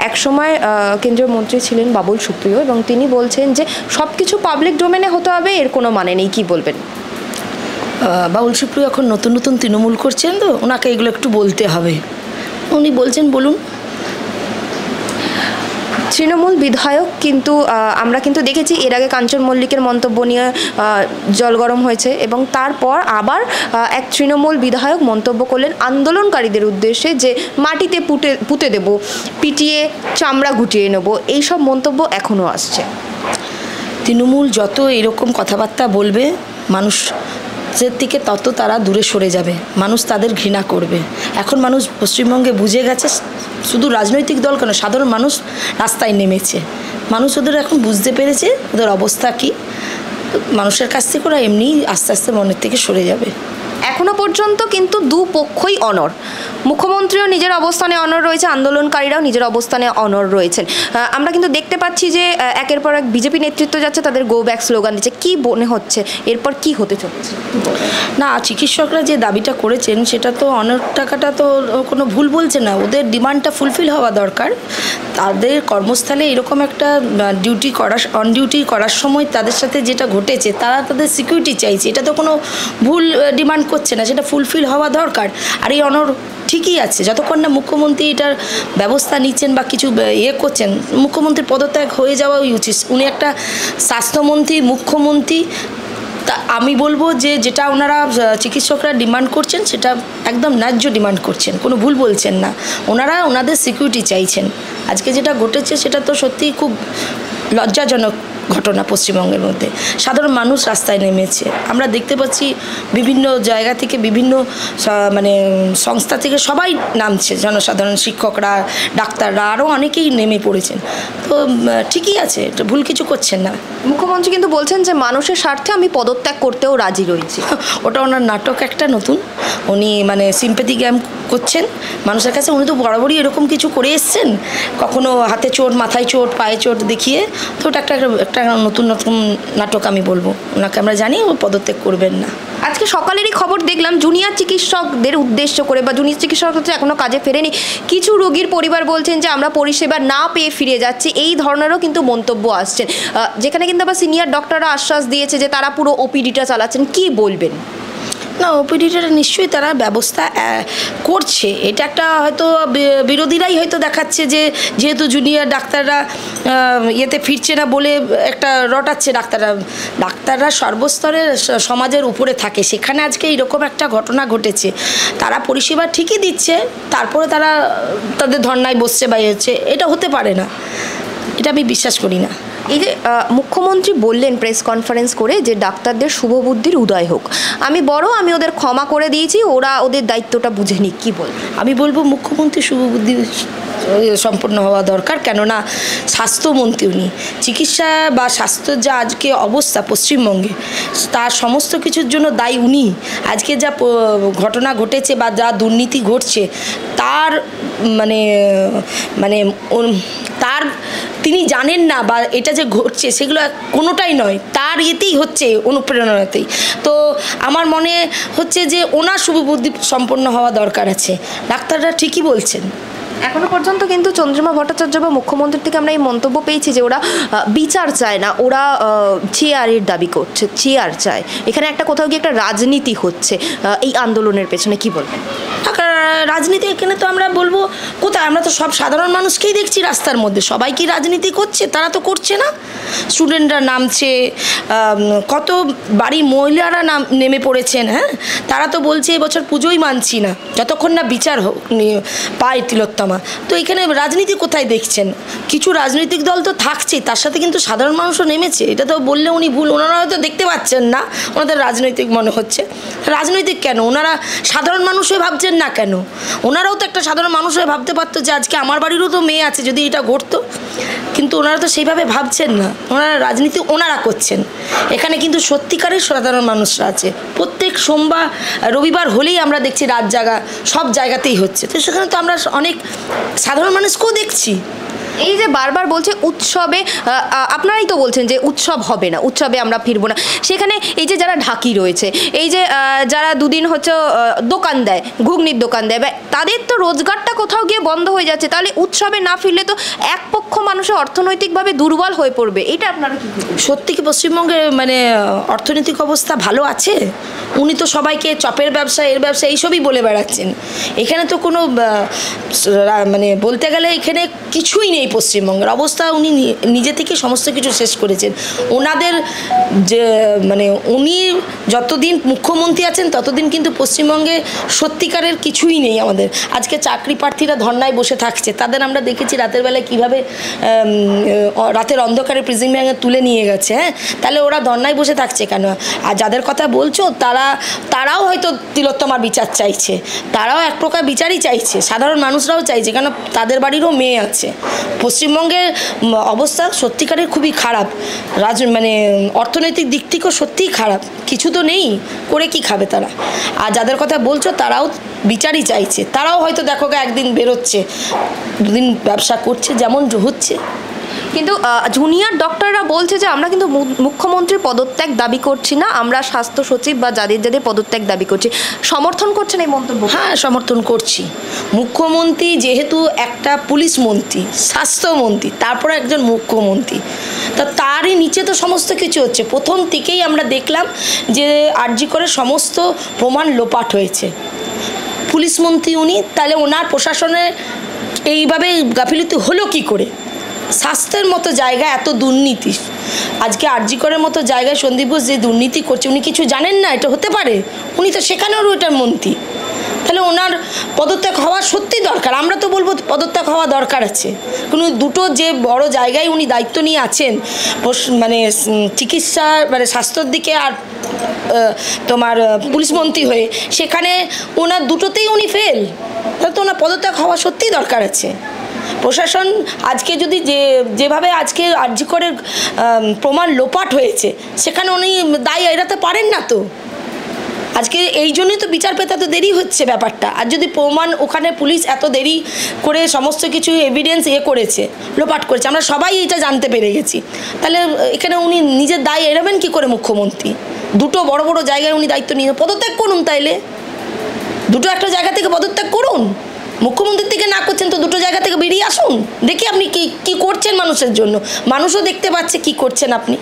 একসময় কেন্দ্রীয় মন্ত্রী ছিলেন বাবুল সুপ্রিয় এবং তিনি বলছেন যে সব কিছু পাবলিক ডোমেনে হতে হবে, এর কোনো মানে নেই, কি বলবেন? বাবুল সুপ্রিয় এখন নতুন নতুন তৃণমূল করছেন, তো ওনাকে এগুলো একটু বলতে হবে। উনি বলছেন, বলুন। তৃণমূল বিধায়ক কিন্তু আমরা কিন্তু দেখেছি এর আগে কাঞ্চন মল্লিকের মন্তব্য নিয়ে জল গরম হয়েছে এবং তারপর আবার এক তৃণমূল বিধায়ক মন্তব্য করলেন আন্দোলনকারীদের উদ্দেশ্যে যে মাটিতে পুঁতে দেব, পিটিয়ে চামড়া গুটিয়ে নেব, এইসব মন্তব্য এখনও আসছে। তৃণমূল যত এরকম কথাবার্তা বলবে মানুষের থেকে তত তারা দূরে সরে যাবে, মানুষ তাদের ঘৃণা করবে। এখন মানুষ পশ্চিমবঙ্গে বুঝে গেছে, শুধু রাজনৈতিক দল কেন, সাধারণ মানুষ রাস্তায় নেমেছে। মানুষ ওদের এখন বুঝতে পেরেছে ওদের অবস্থা কী। মানুষের কাছ থেকে ওরা এমনিই আস্তে আস্তে মনের থেকে সরে যাবে। এখনো পর্যন্ত কিন্তু দুপক্ষই অনড়, মুখ্যমন্ত্রীও নিজের অবস্থানে অনড় রয়েছে, আন্দোলনকারীরাও নিজের অবস্থানে অনড় রয়েছেন। আমরা কিন্তু দেখতে পাচ্ছি যে একের পর এক বিজেপি নেতৃত্ব যাচ্ছে, তাদের গো ব্যাক স্লোগান দিচ্ছে। কি মনে হচ্ছে এরপর কি হতে চলেছে? না, চিকিৎসকরা যে দাবিটা করেছেন সেটা তো অনেক টাকাটা তো কোনো ভুল বলছে না, ওদের ডিমান্ডটা ফুলফিল হওয়া দরকার। তাদের কর্মস্থলে এরকম একটা অন ডিউটি করার সময় তাদের সাথে যেটা ঘটেছে, তারা তাদের সিকিউরিটি চাইছে, এটা তো কোনো ভুল ডিমান্ড করছে না, সেটা ফুলফিল হওয়া দরকার। আর এই অনড় ঠিকই আছে, যতক্ষণ না মুখ্যমন্ত্রী এটার ব্যবস্থা নিচ্ছেন বা কিছু করছেন। মুখ্যমন্ত্রীর পদত্যাগ হয়ে যাওয়াই উচিত। উনি একটা স্বাস্থ্যমন্ত্রী, মুখ্যমন্ত্রী। তা আমি বলবো যে যেটা ওনারা চিকিৎসকরা ডিমান্ড করছেন সেটা একদম ন্যায্য ডিমান্ড করছেন, কোনো ভুল বলছেন না। ওনারা ওনাদের সিকিউরিটি চাইছেন। আজকে যেটা ঘটেছে সেটা তো সত্যিই খুব লজ্জাজনক ঘটনা পশ্চিমবঙ্গের মধ্যে। সাধারণ মানুষ রাস্তায় নেমেছে, আমরা দেখতে পাচ্ছি বিভিন্ন জায়গা থেকে, বিভিন্ন মানে সংস্থা থেকে সবাই নামছে, জনসাধারণ, শিক্ষকরা, ডাক্তাররা, আরও অনেকেই নেমে পড়েছেন। তো ঠিকই আছে, এটা ভুল কিছু করছেন না। মুখ্যমন্ত্রী কিন্তু বলছেন যে মানুষের স্বার্থে আমি পদত্যাগ করতেও রাজি রয়েছি। ওটা ওনার নাটক একটা নতুন, উনি মানে সিম্প্যাথি গেম করছেন মানুষের কাছে। উনি তো বরাবরই এরকম কিছু করে এসছেন, কখনো হাতে চোট, মাথায় চোট, পায়ে চোট দেখিয়ে। তো ওটা একটা নতুন নাটক আমি বলবো। ওনাকে আমরা জানি ও পদত্যাগ করবেন না। আজকে সকালেরই খবর দেখলাম জুনিয়র চিকিৎসকদের উদ্দেশ্য করে, বা জুনিয়র চিকিৎসক হচ্ছে এখনও কাজে ফেরেনি, কিছু রোগীর পরিবার বলছেন যে আমরা পরিষেবা না পেয়ে ফিরে যাচ্ছি, এই ধরনেরও কিন্তু মন্তব্য আসছেন, যেখানে কিন্তু আবার সিনিয়র ডক্টররা আশ্বাস দিয়েছে যে তারা পুরো ওপিডিটা চালাচ্ছেন। কি বলবেন? না, ওপিডিটা নিশ্চয়ই তারা ব্যবস্থা করছে। এটা একটা হয়তো বিরোধীরাই হয়তো দেখাচ্ছে যে যেহেতু জুনিয়র ডাক্তাররা ইয়েতে ফিরছে না বলে একটা রটাচ্ছে। ডাক্তাররা সর্বস্তরের সমাজের উপরে থাকে, সেখানে আজকে এইরকম একটা ঘটনা ঘটেছে। তারা পরিষেবা ঠিকই দিচ্ছে, তারপরে তারা তাদের ধর্নায় বসছে বা হচ্ছে, এটা হতে পারে না, এটা আমি বিশ্বাস করি না। এই যে মুখ্যমন্ত্রী বললেন প্রেস কনফারেন্স করে যে ডাক্তারদের শুভবুদ্ধির উদয় হোক, আমি ওদের ক্ষমা করে দিয়েছি, ওরা ওদের দায়িত্বটা বুঝে নিক, কী বল? আমি বলবো মুখ্যমন্ত্রী শুভবুদ্ধি সম্পন্ন হওয়া দরকার, কেননা স্বাস্থ্যমন্ত্রী উনি। চিকিৎসা বা স্বাস্থ্যের যা আজকে অবস্থা পশ্চিমবঙ্গে, তার সমস্ত কিছুর জন্য দায়ী উনি। আজকে যা ঘটনা ঘটেছে বা যা দুর্নীতি ঘটছে, তার তার তিনি জানেন না, বা এটা যে ঘটছে সেগুলো কোনোটাই নয়, তার ইয়েতেই হচ্ছে, অনুপ্রেরণাতেই। তো আমার মনে হচ্ছে যে ওনার শুভবুদ্ধি সম্পন্ন হওয়া দরকার আছে। ডাক্তাররা ঠিকই বলছেন। এখনো পর্যন্ত কিন্তু চন্দ্রিমা ভট্টাচার্য বা মুখ্যমন্ত্রীর থেকে আমরা এই মন্তব্য পেয়েছি যে ওরা বিচার চায় না, ওরা চেয়ারের দাবি করছে, চেয়ার চায়। এখানে একটা কোথাও গিয়ে একটা রাজনীতি হচ্ছে এই আন্দোলনের পেছনে, কি বলবেন? রাজনীতি এখানে তো আমরা বলবো কোথায়, আমরা তো সব সাধারণ মানুষকেই দেখছি রাস্তার মধ্যে। সবাই কি রাজনীতি করছে? তারা তো করছে না। স্টুডেন্টরা নামছে, কত বাড়ির মহিলারা নেমে পড়েছেন। হ্যাঁ, তারা তো বলছে এবছর পুজোই মানছি না যতক্ষণ না বিচার পায় তিলোত্তমা। তো এখানে রাজনীতি কোথায় দেখছেন? কিছু রাজনৈতিক দল তো থাকছেই, তার সাথে কিন্তু সাধারণ মানুষও নেমেছে। এটা তো বললে উনি ভুল, ওনারা হয়তো দেখতে পাচ্ছেন না, ওনাদের রাজনৈতিক মনে হচ্ছে। রাজনৈতিক কেন? ওনারা সাধারণ মানুষ হয়ে ভাবছেন না কেন? ওনারাও তো একটা সাধারণ মানুষ হয়ে ভাবতে পারতো যে আজকে আমার বাড়িরও তো মেয়ে আছে, যদি এটা ঘটতো। কিন্তু ওনারা তো সেইভাবে ভাবছেন না, ওনারা রাজনীতি ওনারা করছেন। এখানে কিন্তু সত্যিকারের সাধারণ মানুষরা আছে। প্রত্যেক সোমবার রবিবার হলেই আমরা দেখছি রাত জাগা সব জায়গাতেই হচ্ছে। তো সেখানে তো আমরা অনেক সাধারণ মানুষকেও দেখছি। এই যে বারবার বলছে উৎসবে, আপনারাই তো বলছেন যে উৎসব হবে না, উৎসবে আমরা ফিরবো না, সেখানে এই যে যারা ঢাকি রয়েছে, এই যে যারা দুদিন হচ্ছে দোকান দেয়, ঘুগনির দোকান দেয়, তাদের তো রোজগারটা কোথাও গিয়ে বন্ধ হয়ে যাচ্ছে। তাহলে উৎসবে না ফিরলে তো এক পক্ষ মানুষের অর্থনৈতিকভাবে দুর্বল হয়ে পড়বে। এটা আপনারা কি বলবেন? সত্যি কি পশ্চিমবঙ্গের মানে অর্থনৈতিক অবস্থা ভালো আছে? উনি তো সবাইকে চপের ব্যবসা, এর ব্যবসা এইসবই বলে বেড়াচ্ছেন। এখানে তো কোনো মানে বলতে গেলে এখানে কিছুই নেই। পশ্চিমবঙ্গের অবস্থা উনি নিজে থেকে সমস্ত কিছু শেষ করেছেন। ওনাদের যে মানে উনি যতদিন মুখ্যমন্ত্রী আছেন ততদিন কিন্তু পশ্চিমবঙ্গে সত্যিকারের কিছুই নেই আমাদের। আজকে চাকরি প্রার্থীরা ধর্নায় বসে থাকছে, তাদের আমরা দেখেছি রাতের বেলায় কীভাবে রাতের অন্ধকারে প্রিজন ভ্যানে তুলে নিয়ে গেছে। হ্যাঁ, তাহলে ওরা ধর্নায় বসে থাকছে কেন? আর যাদের কথা বলছো তারাও হয়তো তিলোত্তমার বিচার চাইছে, তারাও এক প্রকার বিচারই চাইছে, সাধারণ মানুষরাও চাইছে, কেন তাদের বাড়িরও মেয়ে আছে। পশ্চিমবঙ্গের অবস্থা সত্যিকারের খুবই খারাপ, মানে অর্থনৈতিক দিক থেকেও সত্যিই খারাপ, কিছু তো নেই, করে কি খাবে তারা? আর যাদের কথা বলছো তারাও বিচারই চাইছে, তারাও হয়তো দেখো একদিন বেরোচ্ছে, দুদিন ব্যবসা করছে, যেমন হচ্ছে। কিন্তু জুনিয়র ডক্টররা বলছে যে আমরা কিন্তু মুখ্যমন্ত্রীর পদত্যাগ দাবি করছি না, আমরা স্বাস্থ্য সচিব বা যাদের পদত্যাগ দাবি করছি। সমর্থন করছেন এই মন্তব্য? হ্যাঁ, সমর্থন করছি। মুখ্যমন্ত্রী যেহেতু একটা পুলিশ মন্ত্রী, স্বাস্থ্যমন্ত্রী, তারপরে একজন মুখ্যমন্ত্রী, তা তারই নিচে তো সমস্ত কিছু হচ্ছে। প্রথম থেকেই আমরা দেখলাম যে আরজি করে সমস্ত প্রমাণ লোপাট হয়েছে। পুলিশ মন্ত্রী উনি, তাহলে ওনার প্রশাসনে এইভাবে গাফিলতি হলো কি করে? স্বাস্থ্যের মতো জায়গায় এত দুর্নীতি, আজকে আরজি করের মতো জায়গায় সন্দীপ ঘোষ যে দুর্নীতি করছে, উনি কিছু জানেন না? এটা হতে পারে? উনি তো সেখানেও ওইটার মন্ত্রী, তাহলে ওনার পদত্যাগ হওয়া সত্যি দরকার। আমরা তো বলবো পদত্যাগ হওয়া দরকার আছে, কিন্তু দুটো যে বড় জায়গায় উনি দায়িত্ব নিয়ে আছেন, মানে চিকিৎসা মানে স্বাস্থ্যর দিকে আর তোমার পুলিশ মন্ত্রী হয়ে, সেখানে ওনার দুটোতেই উনি ফেল, তাহলে তো ওনার পদত্যাগ হওয়া সত্যিই দরকার আছে। প্রশাসন আজকে যদি যেভাবে আজকে আরজি করের প্রমাণ লোপাট হয়েছে, সেখানে উনি দায় এড়াতে পারেন না তো। আজকে এই জন্যই তো বিচার পেতে এত দেরি হচ্ছে ব্যাপারটা। আর যদি প্রমাণ ওখানে পুলিশ এত দেরি করে সমস্ত কিছু এভিডেন্স করেছে, লোপাট করেছে, আমরা সবাই এটা জানতে পেরে গেছি, তাহলে এখানে উনি নিজের দায় এড়াবেন কী করে? মুখ্যমন্ত্রী দুটো বড় বড় জায়গায় উনি দায়িত্ব নিয়ে পদত্যাগ করুন, তাইলে দুটো একটা জায়গা থেকে পদত্যাগ করুন। মুখ্যমন্ত্রীর থেকে না করছেন তো দুটো জায়গা থেকে বেরিয়ে আসুন, দেখি আপনি কি করছেন মানুষের জন্য। মানুষও দেখতে পাচ্ছে কি করছেন আপনি।